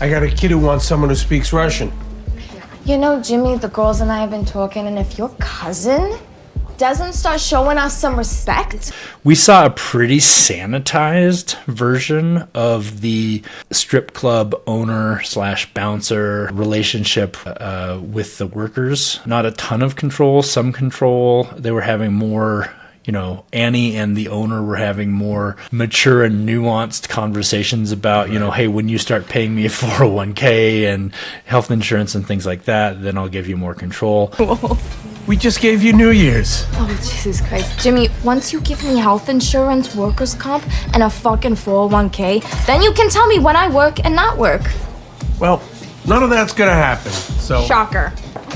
I got a kid who wants someone who speaks Russian. You know, Jimmy, the girls and I have been talking, and if your cousin doesn't start showing us some respect... We saw a pretty sanitized version of the strip club owner / bouncer relationship with the workers. Not a ton of control, some control. They were having more... You know, Annie and the owner were having more mature and nuanced conversations about, you know, hey, when you start paying me a 401k and health insurance and things like that, then I'll give you more control. We just gave you New Year's. Oh, Jesus Christ. Jimmy, once you give me health insurance, workers' comp, and a fucking 401k, then you can tell me when I work and not work. Well, none of that's gonna happen, so... Shocker.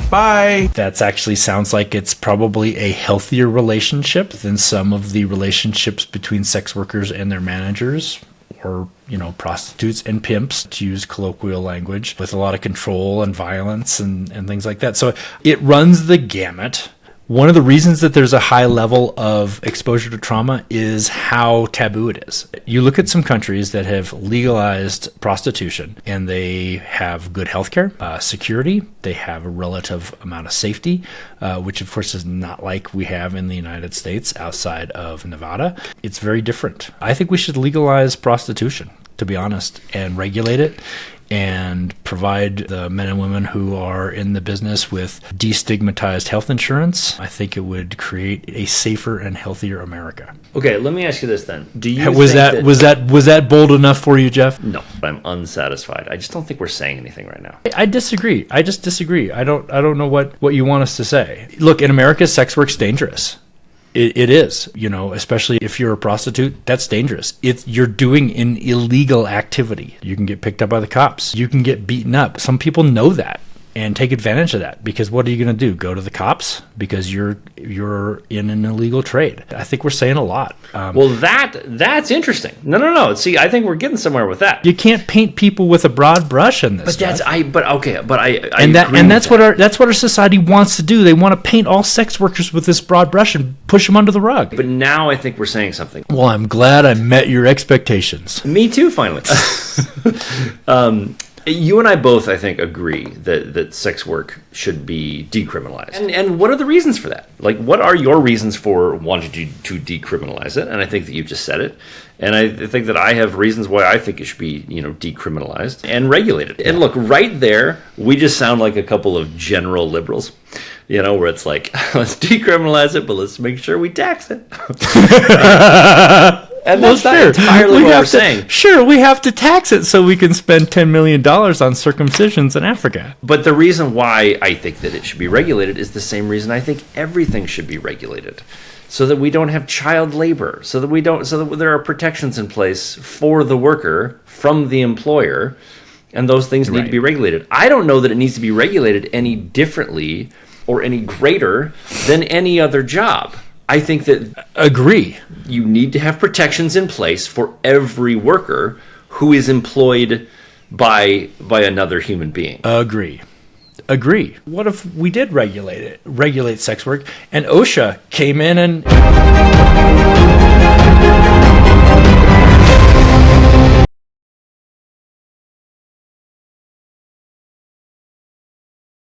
Bye. That actually sounds like it's probably a healthier relationship than some of the relationships between sex workers and their managers, or, you know, prostitutes and pimps, to use colloquial language, with a lot of control and violence and things like that. So it runs the gamut. One of the reasons that there's a high level of exposure to trauma is how taboo it is. You look at some countries that have legalized prostitution and they have good healthcare, security, they have a relative amount of safety, which of course is not like we have in the United States outside of Nevada. It's very different. I think we should legalize prostitution, to be honest, and regulate it, and provide the men and women who are in the business with destigmatized health insurance. I think it would create a safer and healthier America. Okay, let me ask you this then. Do you was that bold enough for you, Jeff? No, I'm unsatisfied. I just don't think we're saying anything right now. I disagree. I just disagree. I don't know what you want us to say. Look, in America, sex work's dangerous. It is, you know, especially if you're a prostitute, that's dangerous. You're doing an illegal activity. You can get picked up by the cops. You can get beaten up. Some people know that and take advantage of that, because what are you going to do? Go to the cops because you're in an illegal trade. I think we're saying a lot. Well, that's interesting. No. See, I think we're getting somewhere with that. You can't paint people with a broad brush in this. But that's what our society wants to do. They want to paint all sex workers with this broad brush and push them under the rug. But now I think we're saying something. Well, I'm glad I met your expectations. Me too, finally. You and I both, I think, agree that sex work should be decriminalized. And what are the reasons for that? Like, what are your reasons for wanting to decriminalize it? And I think that you've just said it. And I think that I have reasons why I think it should be, you know, decriminalized and regulated. And look, right there, we just sound like a couple of general liberals, you know, where it's like, let's decriminalize it, but let's make sure we tax it. And that's not entirely what we're saying. Sure, we have to tax it so we can spend $10 million on circumcisions in Africa. But the reason why I think that it should be regulated is the same reason I think everything should be regulated. So that we don't have child labor, so that there are protections in place for the worker from the employer, and those things need to be regulated. I don't know that it needs to be regulated any differently or any greater than any other job. I think that agree. You need to have protections in place for every worker who is employed by another human being. Agree. What if we did regulate sex work, and OSHA came in and